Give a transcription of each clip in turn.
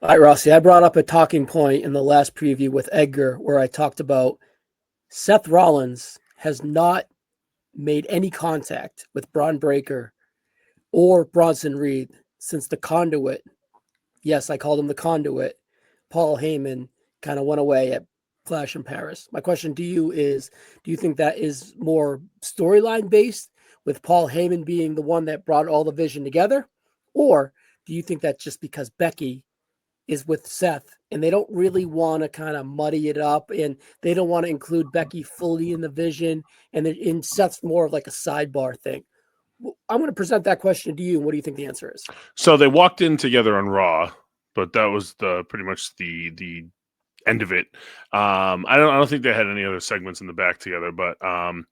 All right, Rossi, I brought up a talking point in the last preview with Edgar where I talked about Seth Rollins has not made any contact with Braun Breaker or Bronson Reed since the conduit. Yes, I called him the conduit. Paul Heyman kind of went away at Clash in Paris. My question to you is, do you think that is more storyline based with Paul Heyman being the one that brought all the vision together? Or do you think that's just because Becky is with Seth and they don't really want to kind of muddy it up and they don't want to include Becky fully in the vision and in Seth's more of like a sidebar thing? I'm going to present that question to you. And what do you think the answer is? So they walked in together on Raw, but that was pretty much the end of it. I don't think they had any other segments in the back together, but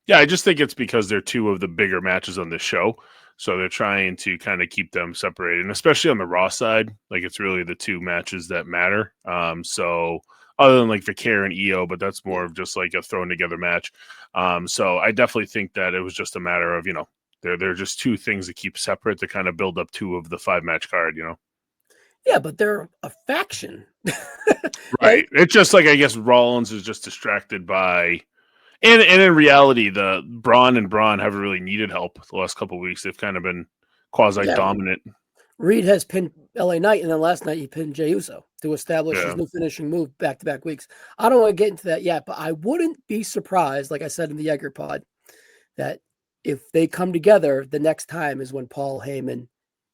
yeah, I just think it's because they're two of the bigger matches on this show. So they're trying to kind of keep them separated, and especially on the Raw side, like it's really the two matches that matter. So other than like Vicaire and EO, but that's more of just like a thrown together match. So I definitely think that it was just a matter of, they're just two things that keep separate to kind of build up two of the 5-match card, Yeah, but they're a faction. Right. It's just like, I guess Rollins is just distracted by, and in reality, the Braun haven't really needed help the last couple of weeks. They've kind of been quasi-dominant. Yeah. Reed has pinned LA Knight, and then last night he pinned Jey Uso to establish his new finishing move back-to-back weeks. I don't want to get into that yet, but I wouldn't be surprised, like I said in the Edgar pod, that if they come together, the next time is when Paul Heyman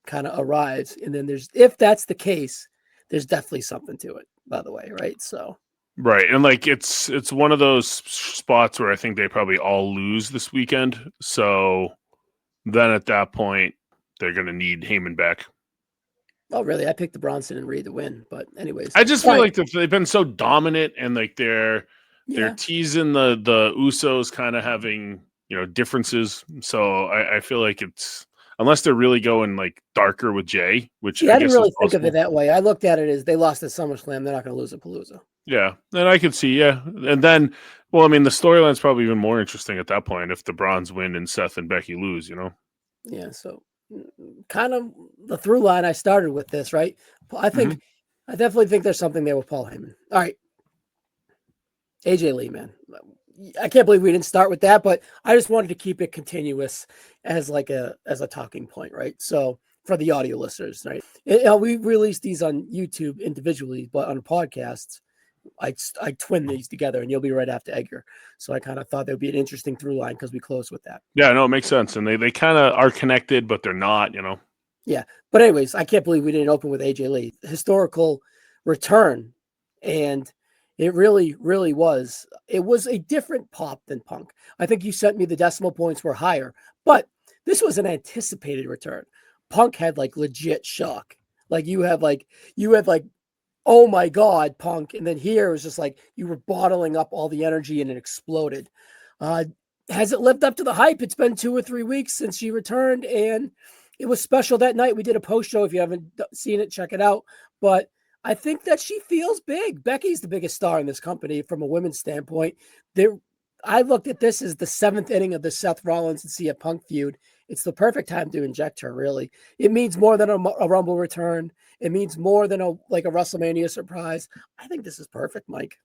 kind of arrives. And then if that's the case, there's definitely something to it, by the way, right? So right. And like it's one of those spots where I think they probably all lose this weekend. So then at that point, they're gonna need Heyman back. Oh, really? I picked the Bronson and Reed to win, but anyways. I just feel like they've been so dominant and like they're teasing the Usos kind of having, differences. So I feel like it's, unless they're really going like darker with Jay, which I didn't really think of it that way. I looked at it as they lost at SummerSlam. They're not going to lose at Palooza. Yeah. And I could see, And then, well, I mean, the storyline's probably even more interesting at that point if the Browns win and Seth and Becky lose, Yeah. So kind of the through line I started with this, right? I definitely think there's something there with Paul Heyman. All right. AJ Lee, man. I can't believe we didn't start with that, but I just wanted to keep it continuous as a talking point, right? So for the audio listeners, right? We release these on YouTube individually, but on podcasts, I twin these together, and you'll be right after Edgar. So I kind of thought that would be an interesting through line because we close with that. Yeah, no, it makes sense, and they kind of are connected, but they're not, Yeah, but anyways, I can't believe we didn't open with AJ Lee. Historical return, and it really, really was. It was a different pop than Punk. I think you sent me the decimal points were higher, but this was an anticipated return. Punk had like legit shock. Like you had like, oh my God, Punk. And then here it was just like you were bottling up all the energy and it exploded. Has it lived up to the hype? It's been 2 or 3 weeks since she returned, and it was special that night. We did a post show. If you haven't seen it, check it out. But I think that she feels big. Becky's the biggest star in this company from a women's standpoint. I looked at this as the 7th inning of the Seth Rollins and CM Punk feud. It's the perfect time to inject her, really. It means more than a Rumble return. It means more than a WrestleMania surprise. I think this is perfect, Mike.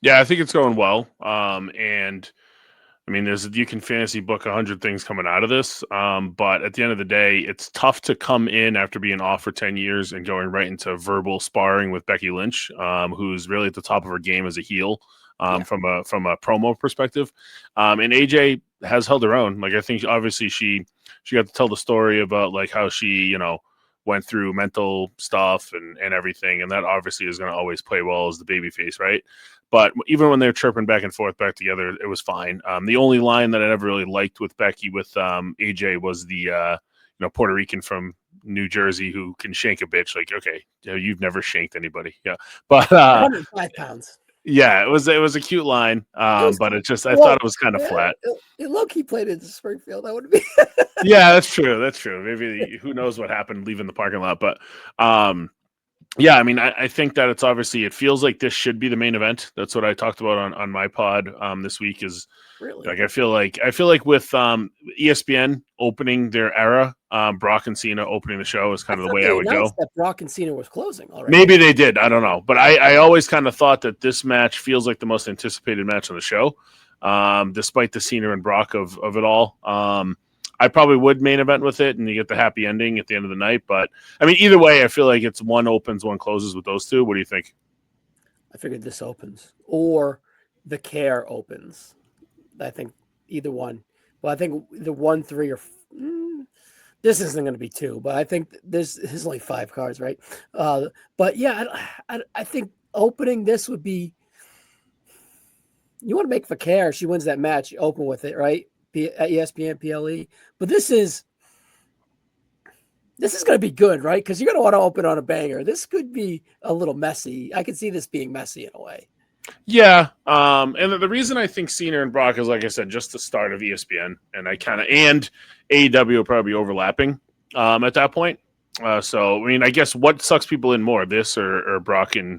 Yeah, I think it's going well. And I mean, you can fantasy book 100 things coming out of this. But at the end of the day, it's tough to come in after being off for 10 years and going right into verbal sparring with Becky Lynch, who's really at the top of her game as a heel. From a promo perspective, and AJ has held her own. Like I think obviously she got to tell the story about like how she went through mental stuff and everything, and that obviously is going to always play well as the babyface, right? But even when they're chirping back and forth back together, it was fine. The only line that I never really liked with Becky with AJ was the Puerto Rican from New Jersey who can shank a bitch. Like, okay, you've never shanked anybody, but 105 pounds. Yeah, it was a cute line, but it just I thought it was kind of flat. Low-key played into Springfield. That would be. Yeah, that's true. Maybe who knows what happened leaving the parking lot, but Yeah, I mean, I think that it's obviously, it feels like this should be the main event. That's what I talked about on my pod this week. Is Really? like I feel like with ESPN opening their era, Brock and Cena opening the show is I kind of the thought way I they would go. announced that Brock and Cena was closing already. Maybe they did. I don't know. But I always kind of thought that this match feels like the most anticipated match on the show, despite the Cena and Brock of it all. I probably would main event with it, and you get the happy ending at the end of the night. But, I mean, either way, I feel like it's one opens, one closes with those two. What do you think? I figured this opens or the care opens. I think either one. Well, I think the 1, 3, or this isn't going to be 2, but I think there's only 5 cards, right? But yeah, I think opening this would be. You want to make Fakir, she wins that match, open with it, right? At ESPN PLE. But this is going to be good, right? Because you're going to want to open on a banger. This could be a little messy. I could see this being messy in a way. Yeah. And the reason I think Cena and Brock is, like I said, just the start of ESPN, and and AEW will probably be overlapping at that point. So, I mean, I guess what sucks people in more, this or Brock and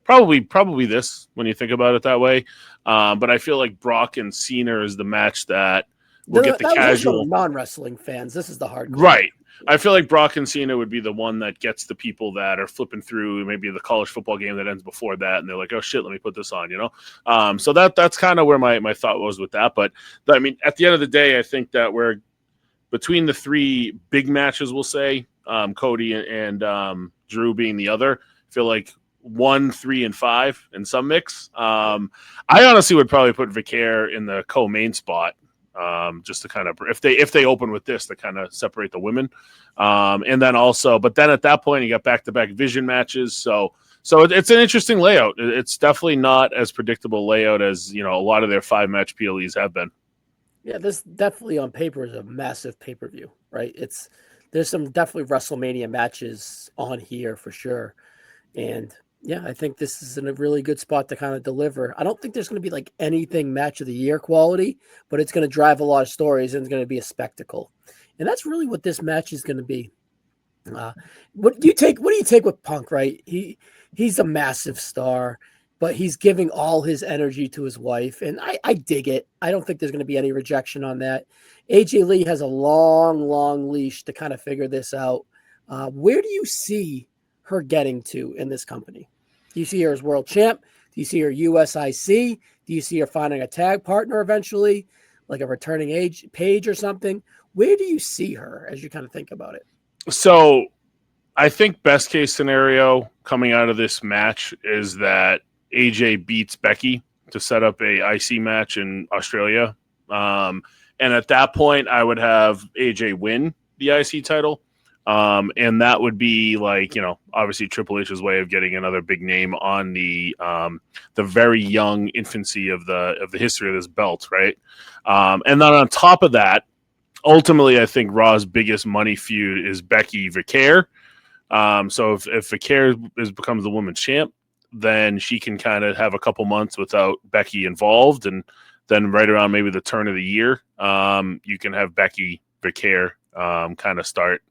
probably this when you think about it that way. But I feel like Brock and Cena is the match that will get the casual non-wrestling fans. This is the hardcore. Right. I feel like Brock and Cena would be the one that gets the people that are flipping through maybe the college football game that ends before that, and they're like, "Oh shit, let me put this on," you know. So that's kind of where my thought was with that. But I mean, at the end of the day, I think that we're between the 3 big matches, we'll say, Cody and Drew being the other. I feel like 1, 3, and 5 in some mix. I honestly would probably put Vicaire in the co-main spot. Just to kind of, if they open with this, to kind of separate the women, and then also, but then at that point you got back-to-back Vision matches, so it's an interesting layout. It's definitely not as predictable layout as a lot of their 5-match PLEs have been. Yeah, this definitely on paper is a massive pay-per-view, right? There's some definitely WrestleMania matches on here for sure, and yeah, I think this is in a really good spot to kind of deliver. I don't think there's going to be like anything match of the year quality, but it's going to drive a lot of stories and it's going to be a spectacle. And that's really what this match is going to be. What do you take with Punk, right? He's a massive star, but he's giving all his energy to his wife. And I dig it. I don't think there's going to be any rejection on that. AJ Lee has a long leash to kind of figure this out. Where do you see her getting to in this company? Do you see her as world champ? Do you see her USIC? Do you see her finding a tag partner eventually, like a returning Page or something? Where do you see her as you kind of think about it? So I think best case scenario coming out of this match is that AJ beats Becky to set up a IC match in Australia. And at that point, I would have AJ win the IC title. And that would be like, obviously Triple H's way of getting another big name on the very young infancy of the history of this belt, right? And then on top of that, ultimately, I think Raw's biggest money feud is Becky Vicaire. So if Vicaire becomes the women's champ, then she can kind of have a couple months without Becky involved, and then right around maybe the turn of the year, you can have Becky Vicaire kind of start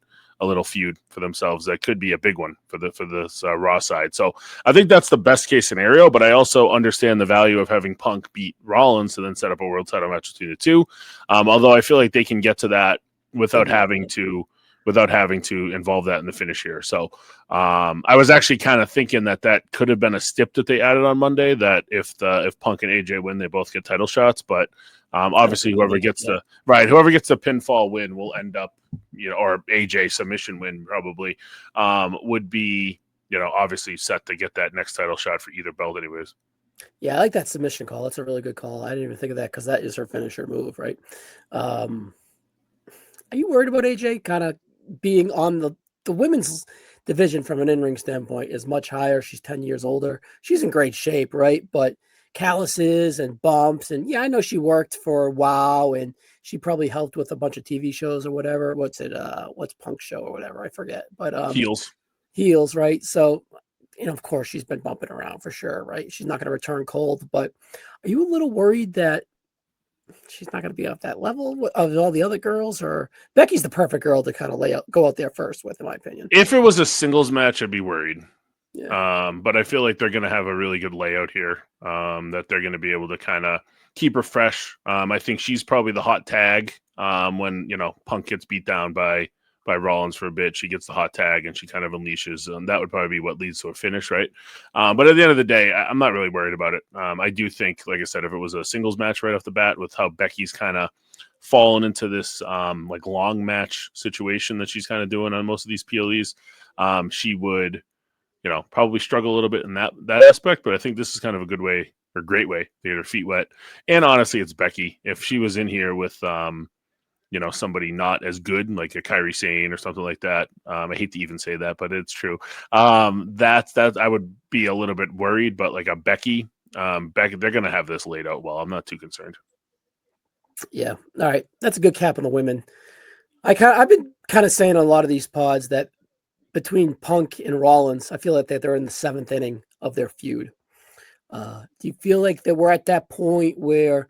a little feud for themselves. That could be a big one for this Raw side. So I think that's the best case scenario, but I also understand the value of having Punk beat Rollins and then set up a world title match between the two. Although I feel like they can get to that without having to involve that in the finish here. So I was actually kind of thinking that could have been a stip that they added on Monday, that if Punk and AJ win, they both get title shots, but obviously whoever gets the pinfall win will end up, or AJ submission win probably, would be, obviously set to get that next title shot for either belt anyways. Yeah, I like that submission call. That's a really good call. I didn't even think of that because that is her finisher move, right? Are you worried about AJ kind of being on the women's division from an in-ring standpoint is much higher? She's 10 years older. She's in great shape, right? But calluses and bumps, and yeah, I know she worked for WoW and she probably helped with a bunch of TV shows or whatever. What's Punk show or whatever? I forget. But heels, right? So, of course she's been bumping around for sure, right? She's not going to return cold, but are you a little worried that she's not going to be off that level of all the other girls? Or Becky's the perfect girl to kind of go out there first with, in my opinion. If it was a singles match, I'd be worried. Yeah. But I feel like they're going to have a really good layout here, that they're going to be able to kind of keep her fresh. I think she's probably the hot tag, when, Punk gets beat down by Rollins for a bit. She gets the hot tag and she kind of unleashes, and that would probably be what leads to a finish, right? But at the end of the day, I'm not really worried about it. I do think, like I said, if it was a singles match right off the bat, with how Becky's kind of fallen into this like long match situation that she's kind of doing on most of these PLEs, she would probably struggle a little bit in that aspect. But I think this is kind of a good way, or great way, to get her feet wet. And honestly, it's Becky. If she was in here with somebody not as good, like a Kairi Sane or something like that, I hate to even say that, but it's true. That's I would be a little bit worried. But like a Becky, they're going to have this laid out well. I'm not too concerned. Yeah. All right. That's a good cap on the women. I've been kind of saying on a lot of these pods that between Punk and Rollins, I feel like that they're in the 7th inning of their feud. Do you feel like that we're at that point where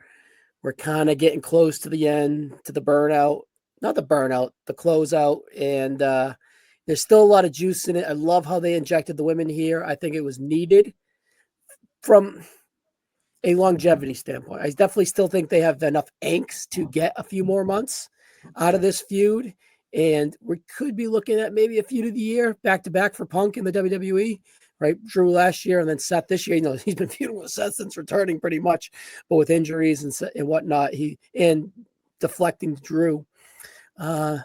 we're kind of getting close to the end, to the burnout? Not the burnout, the closeout. And there's still a lot of juice in it. I love how they injected the women here. I think it was needed from a longevity standpoint. I definitely still think they have enough angst to get a few more months out of this feud. And we could be looking at maybe a feud of the year back to back for Punk in the WWE, right? Drew last year and then Seth this year. He's been feuding with Seth since returning pretty much, but with injuries and whatnot, and deflecting Drew. Do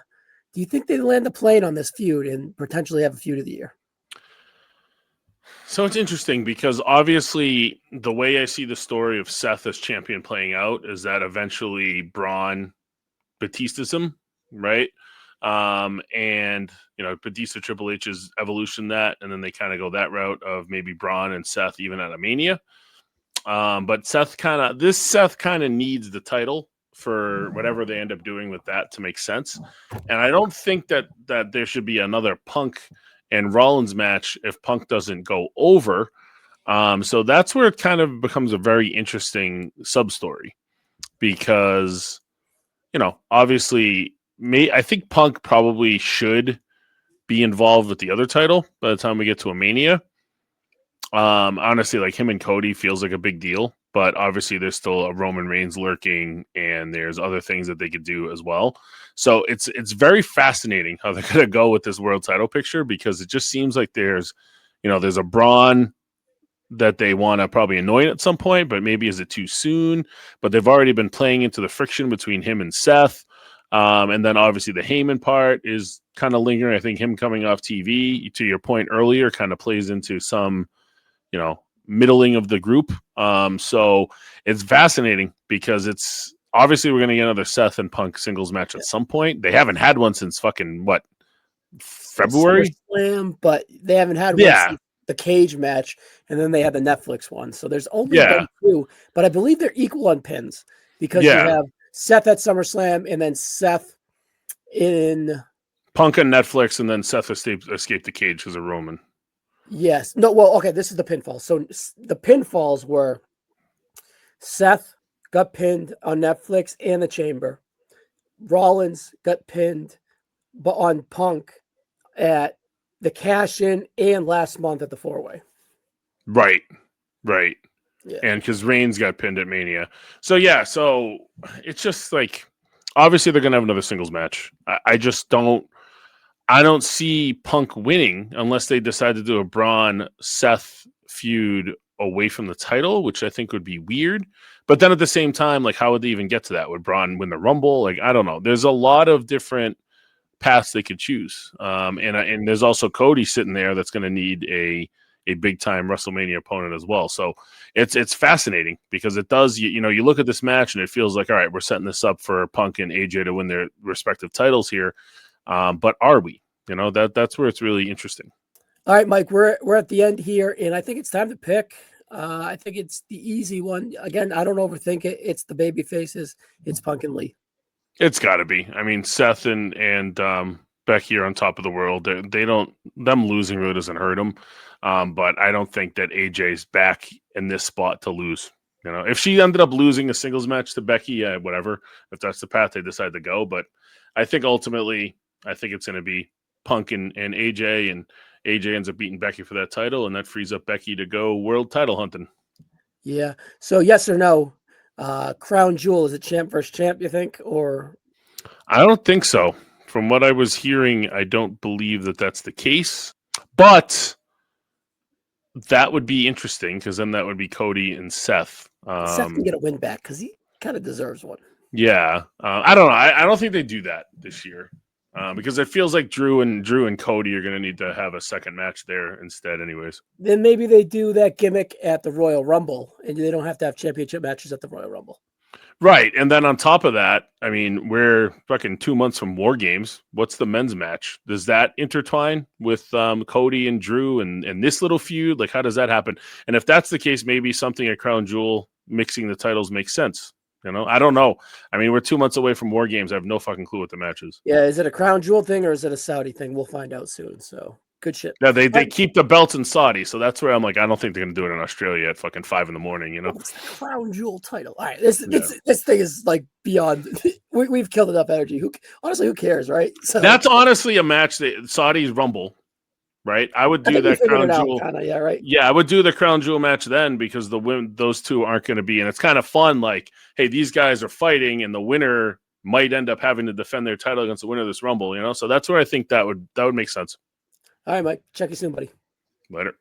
you think they land the plane on this feud and potentially have a feud of the year? So it's interesting because obviously the way I see the story of Seth as champion playing out is that eventually Braun Batista's him, right? And Batista Triple H's evolution that, and then they kind of go that route of maybe Braun and Seth even at a Mania. But Seth kind of needs the title for whatever they end up doing with that to make sense. And I don't think that there should be another Punk and Rollins match if Punk doesn't go over. So that's where it kind of becomes a very interesting sub story, because obviously, I think Punk probably should be involved with the other title by the time we get to a Mania. Honestly, like him and Cody feels like a big deal, but obviously there's still a Roman Reigns lurking, and there's other things that they could do as well. So it's very fascinating how they're going to go with this world title picture, because it just seems like there's a Braun that they want to probably anoint at some point, but maybe is it too soon? But they've already been playing into the friction between him and Seth. And then obviously the Heyman part is kind of lingering. I think him coming off TV, to your point earlier, kind of plays into some, middling of the group. So it's fascinating because it's obviously we're going to get another Seth and Punk singles match at some point. They haven't had one since fucking February? SummerSlam, but they haven't had one since the cage match, and then they had the Netflix one. So there's only been 2, but I believe they're equal on pins, because you have Seth at SummerSlam and then Seth in Punk on Netflix, and then Seth escaped the cage as a Roman. Yes. No, well, okay, this is the pinfall. So the pinfalls were Seth got pinned on Netflix and the Chamber. Rollins got pinned on Punk at the cash-in and last month at the 4-way. Right. Yeah. And because Reigns got pinned at Mania. So it's just like, obviously they're going to have another singles match. I don't see Punk winning unless they decide to do a Braun-Seth feud away from the title, which I think would be weird. But then at the same time, like, how would they even get to that? Would Braun win the Rumble? Like, I don't know. There's a lot of different paths they could choose. And there's also Cody sitting there that's going to need a big-time WrestleMania opponent as well. So it's fascinating, because it does, you look at this match and it feels like, all right, we're setting this up for Punk and AJ to win their respective titles here. But are we? That's where it's really interesting. All right, Mike, we're at the end here, and I think it's time to pick. I think it's the easy one. Again, I don't overthink it. It's the baby faces. It's Punk and Lee. It's got to be. I mean, Seth and Becky are on top of the world. Them losing really doesn't hurt them. But I don't think that AJ's back in this spot to lose. If she ended up losing a singles match to Becky, whatever, if that's the path they decide to go. But I think ultimately, it's going to be Punk and AJ, AJ ends up beating Becky for that title, and that frees up Becky to go world title hunting. Yeah. So yes or no, crown jewel, is it champ versus champ, you think? Or I don't think so. From what I was hearing, I don't believe that that's the case. But that would be interesting because then that would be Cody and Seth. Seth can get a win back because he kind of deserves one. Yeah, I don't know. I don't think they do that this year because it feels like Drew and Cody are going to need to have a second match there instead, anyways. Then maybe they do that gimmick at the Royal Rumble, and they don't have to have championship matches at the Royal Rumble. Right, and then on top of that, I mean, we're fucking 2 months from War Games. What's the men's match? Does that intertwine with Cody and Drew and this little feud? Like, how does that happen? And if that's the case, maybe something at Crown Jewel mixing the titles makes sense. You know, I don't know. I mean, we're 2 months away from War Games. I have no fucking clue what the match is. Yeah, is it a Crown Jewel thing or is it a Saudi thing? We'll find out soon. So good shit. Yeah, they keep the belts in Saudi, so that's where I'm like, I don't think they're gonna do it in Australia at fucking 5 a.m. You know, it's the Crown Jewel title. All right, this thing is like beyond. We've killed enough energy. Who cares, right? So that's honestly a match that Saudi's Rumble, right? I would do that Crown Jewel. Yeah, right. Yeah, I would do the Crown Jewel match then because those two aren't going to be, and it's kind of fun. Like, hey, these guys are fighting, and the winner might end up having to defend their title against the winner of this Rumble. You know, so that's where I think that would make sense. All right, Mike. Check you soon, buddy. Later.